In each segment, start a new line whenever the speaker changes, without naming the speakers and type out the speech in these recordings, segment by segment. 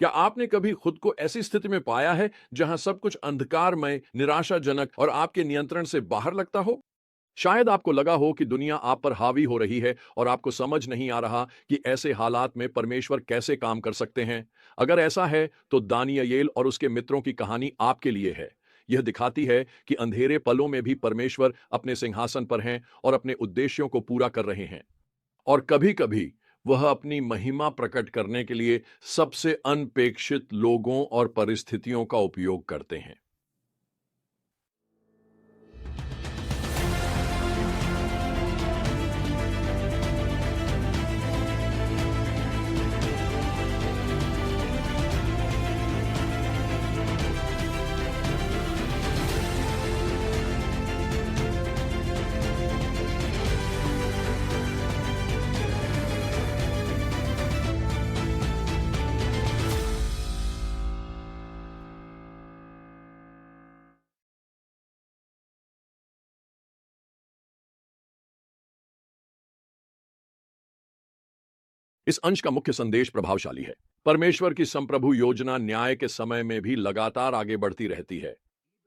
क्या आपने कभी खुद को ऐसी स्थिति में पाया है जहां सब कुछ अंधकारमय, निराशाजनक और आपके नियंत्रण से बाहर लगता हो? शायद आपको लगा हो कि दुनिया आप पर हावी हो रही है और आपको समझ नहीं आ रहा कि ऐसे हालात में परमेश्वर कैसे काम कर सकते हैं। अगर ऐसा है, तो दानिय्येल और उसके मित्रों की कहानी आपके लिए है। यह दिखाती है कि अंधेरे पलों में भी परमेश्वर अपने सिंहासन पर हैं और अपने उद्देश्यों को पूरा कर रहे हैं। और कभी-कभी वह अपनी महिमा प्रकट करने के लिए सबसे अनपेक्षित लोगों और परिस्थितियों का उपयोग करते हैं। इस अंश का मुख्य संदेश प्रभावशाली है। परमेश्वर की संप्रभु योजना न्याय के समय में भी लगातार आगे बढ़ती रहती है।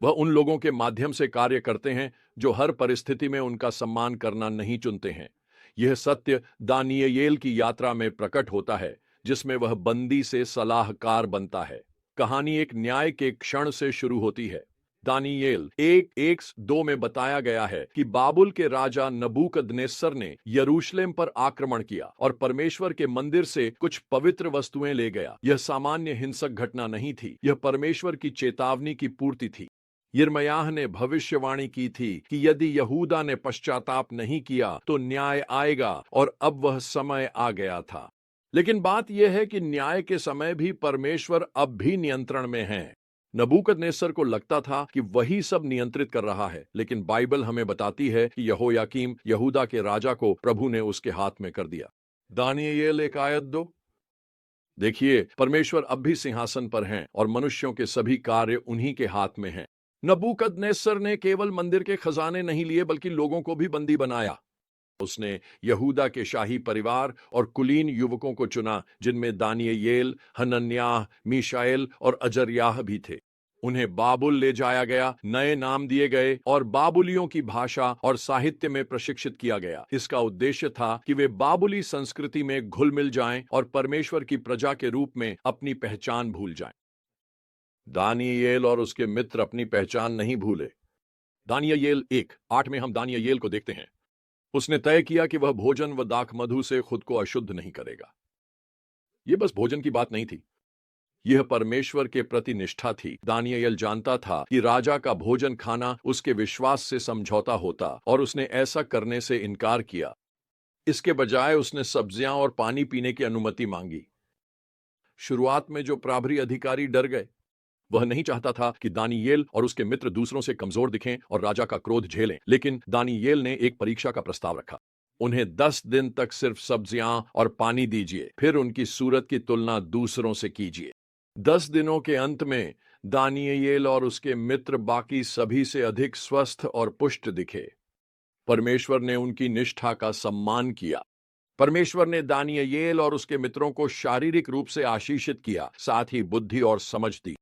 वह उन लोगों के माध्यम से कार्य करते हैं जो हर परिस्थिति में उनका सम्मान करना नहीं चुनते हैं। यह सत्य दानिय्येल की यात्रा में प्रकट होता है, जिसमें वह बंदी से सलाहकार बनता है। कहानी एक न्याय के क्षण से शुरू होती है। दानिय्येल 1:1-2 में बताया गया है कि बाबुल के राजा नबूकदनेस्सर ने यरूशलेम पर आक्रमण किया और परमेश्वर के मंदिर से कुछ पवित्र वस्तुएं ले गया। यह सामान्य हिंसक घटना नहीं थी, यह परमेश्वर की चेतावनी की पूर्ति थी। यिर्मयाह ने भविष्यवाणी की थी कि यदि यहूदा ने पश्चाताप नहीं किया तो न्याय आएगा, और अब वह समय आ गया था। लेकिन बात यह है कि न्याय के समय भी परमेश्वर अब भी नियंत्रण में है। नबूकदनेस्सर को लगता था कि वही सब नियंत्रित कर रहा है, लेकिन बाइबल हमें बताती है कि यहोयाकीम यहूदा के राजा को प्रभु ने उसके हाथ में कर दिया। दानिय्येल 1:2। देखिए, परमेश्वर अब भी सिंहासन पर हैं और मनुष्यों के सभी कार्य उन्हीं के हाथ में हैं। नबूकदनेस्सर ने केवल मंदिर के खजाने नहीं लिए, बल्कि लोगों को भी बंदी बनाया। उसने यहूदा के शाही परिवार और कुलीन युवकों को चुना, जिनमें दानिय्येल, हनन्याह, मीशाएल और अजर्याह भी थे। उन्हें बाबुल ले जाया गया, नए नाम दिए गए और बाबुलियों की भाषा और साहित्य में प्रशिक्षित किया गया। इसका उद्देश्य था कि वे बाबुली संस्कृति में घुल मिल जाएं और परमेश्वर की प्रजा के रूप में अपनी पहचान भूल जाएं। दानिय्येल और उसके मित्र अपनी पहचान नहीं भूले। दानिय्येल 1:8 में हम दानिय्येल को देखते हैं। उसने तय किया कि वह भोजन व दाखमधु से खुद को अशुद्ध नहीं करेगा। यह बस भोजन की बात नहीं थी, यह परमेश्वर के प्रति निष्ठा थी। दानिय्येल जानता था कि राजा का भोजन खाना उसके विश्वास से समझौता होता, और उसने ऐसा करने से इनकार किया। इसके बजाय उसने सब्जियां और पानी पीने की अनुमति मांगी। शुरुआत में जो प्रभारी अधिकारी डर गए। वह नहीं चाहता था कि दानिय्येल और उसके मित्र दूसरों से कमजोर दिखें और राजा का क्रोध झेलें, लेकिन दानिय्येल ने एक परीक्षा का प्रस्ताव रखा। उन्हें 10 दिन तक सिर्फ सब्जियां और पानी दीजिए, फिर उनकी सूरत की तुलना दूसरों से कीजिए। 10 दिनों के अंत में दानिय्येल और उसके मित्र बाकी सभी से अधिक स्वस्थ और पुष्ट दिखे। परमेश्वर ने उनकी निष्ठा का सम्मान किया। परमेश्वर ने दानिय्येल और उसके मित्रों को शारीरिक रूप से आशीषित किया, साथ ही बुद्धि और समझ दी।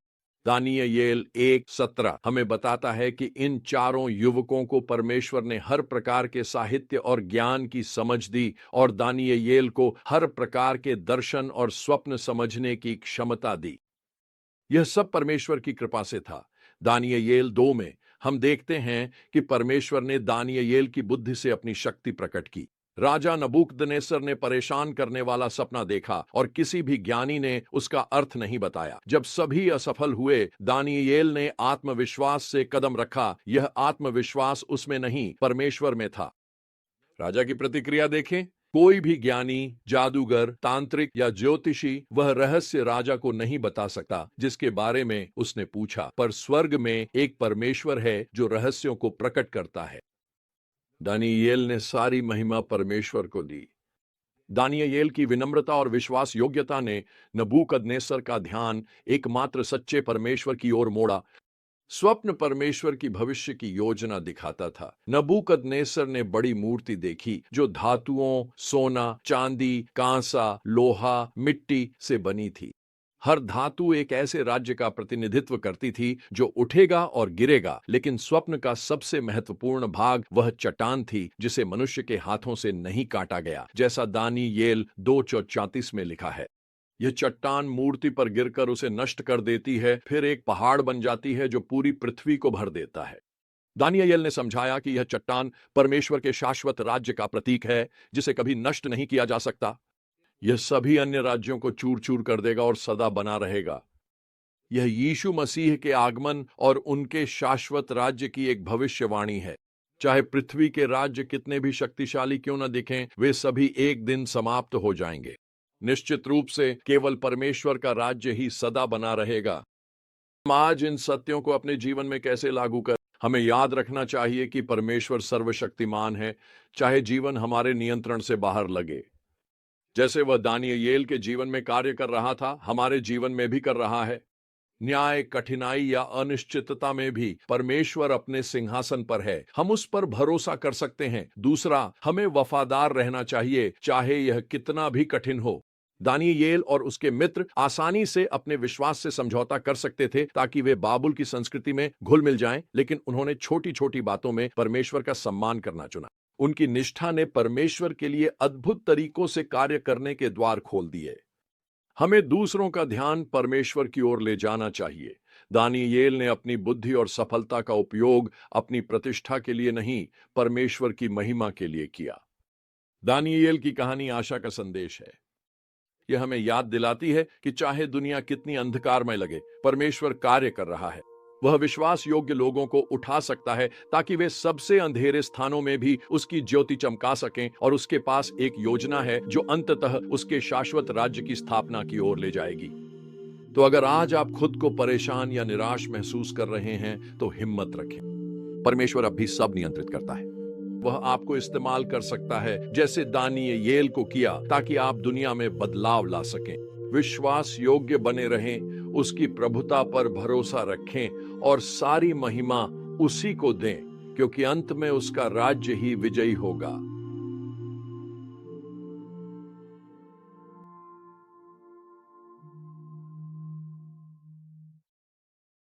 दानिय्येल 1:17 हमें बताता है कि इन चारों युवकों को परमेश्वर ने हर प्रकार के साहित्य और ज्ञान की समझ दी, और दानिय्येल को हर प्रकार के दर्शन और स्वप्न समझने की क्षमता दी। यह सब परमेश्वर की कृपा से था। दानिय्येल 2 में हम देखते हैं कि परमेश्वर ने दानिय्येल की बुद्धि से अपनी शक्ति प्रकट की। राजा नबूकदनेस्सर ने परेशान करने वाला सपना देखा, और किसी भी ज्ञानी ने उसका अर्थ नहीं बताया। जब सभी असफल हुए, दानिय्येल ने आत्मविश्वास से कदम रखा। यह आत्मविश्वास उसमें नहीं, परमेश्वर में था। राजा की प्रतिक्रिया देखें। कोई भी ज्ञानी, जादूगर, तांत्रिक या ज्योतिषी वह रहस्य राजा को नहीं बता सकता जिसके बारे में उसने पूछा, पर स्वर्ग में एक परमेश्वर है जो रहस्यों को प्रकट करता है। दानिय्येल ने सारी महिमा परमेश्वर को दी। दानिय्येल की विनम्रता और विश्वास योग्यता ने नबूकदनेस्सर का ध्यान एकमात्र सच्चे परमेश्वर की ओर मोड़ा। स्वप्न परमेश्वर की भविष्य की योजना दिखाता था। नबूकदनेस्सर ने बड़ी मूर्ति देखी जो धातुओं, सोना, चांदी, कांसा, लोहा, मिट्टी से बनी थी। हर धातु एक ऐसे राज्य का प्रतिनिधित्व करती थी जो उठेगा और गिरेगा, लेकिन स्वप्न का सबसे महत्वपूर्ण भाग वह चट्टान थी जिसे मनुष्य के हाथों से नहीं काटा गया, जैसा दानियेल 2:34 में लिखा है। यह चट्टान मूर्ति पर गिरकर उसे नष्ट कर देती है, फिर एक पहाड़ बन जाती है जो पूरी पृथ्वी को भर देता है। दानियेल ने समझाया कि यह चट्टान परमेश्वर के शाश्वत राज्य का प्रतीक है, जिसे कभी नष्ट नहीं किया जा सकता। यह सभी अन्य राज्यों को चूर चूर कर देगा और सदा बना रहेगा। यह यीशु मसीह के आगमन और उनके शाश्वत राज्य की एक भविष्यवाणी है। चाहे पृथ्वी के राज्य कितने भी शक्तिशाली क्यों न दिखें, वे सभी एक दिन समाप्त हो जाएंगे। निश्चित रूप से केवल परमेश्वर का राज्य ही सदा बना रहेगा। हम आज इन सत्यों को अपने जीवन में कैसे लागू कर? हमें याद रखना चाहिए कि परमेश्वर सर्वशक्तिमान है, चाहे जीवन हमारे नियंत्रण से बाहर लगे। जैसे वह दानियेल के जीवन में कार्य कर रहा था, हमारे जीवन में भी कर रहा है। न्याय, कठिनाई या अनिश्चितता में भी परमेश्वर अपने सिंहासन पर है। हम उस पर भरोसा कर सकते हैं। दूसरा, हमें वफादार रहना चाहिए, चाहे यह कितना भी कठिन हो। दानियेल और उसके मित्र आसानी से अपने विश्वास से समझौता कर सकते थे ताकि वे बाबुल की संस्कृति में घुल मिल जाएं, लेकिन उन्होंने छोटी छोटी बातों में परमेश्वर का सम्मान करना चुना। उनकी निष्ठा ने परमेश्वर के लिए अद्भुत तरीकों से कार्य करने के द्वार खोल दिए। हमें दूसरों का ध्यान परमेश्वर की ओर ले जाना चाहिए। दानियेल ने अपनी बुद्धि और सफलता का उपयोग अपनी प्रतिष्ठा के लिए नहीं, परमेश्वर की महिमा के लिए किया। दानियेल की कहानी आशा का संदेश है। यह हमें याद दिलाती है कि चाहे दुनिया कितनी अंधकारमय लगे, परमेश्वर कार्य कर रहा है। वह विश्वास योग्य लोगों को उठा सकता है ताकि वे सबसे अंधेरे स्थानों में भी उसकी ज्योति चमका सकें, और उसके पास एक योजना है जो अंततः उसके शाश्वत राज्य की स्थापना की ओर ले जाएगी। तो अगर आज आप खुद को परेशान या निराश महसूस कर रहे हैं, तो हिम्मत रखें। परमेश्वर अब भी सब नियंत्रित करता है। वह आपको इस्तेमाल कर सकता है, जैसे दानियेल को किया, ताकि आप दुनिया में बदलाव ला सकें। विश्वास योग्य बने रहें, उसकी प्रभुता पर भरोसा रखें और सारी महिमा उसी को दें, क्योंकि अंत में उसका राज्य ही विजयी होगा।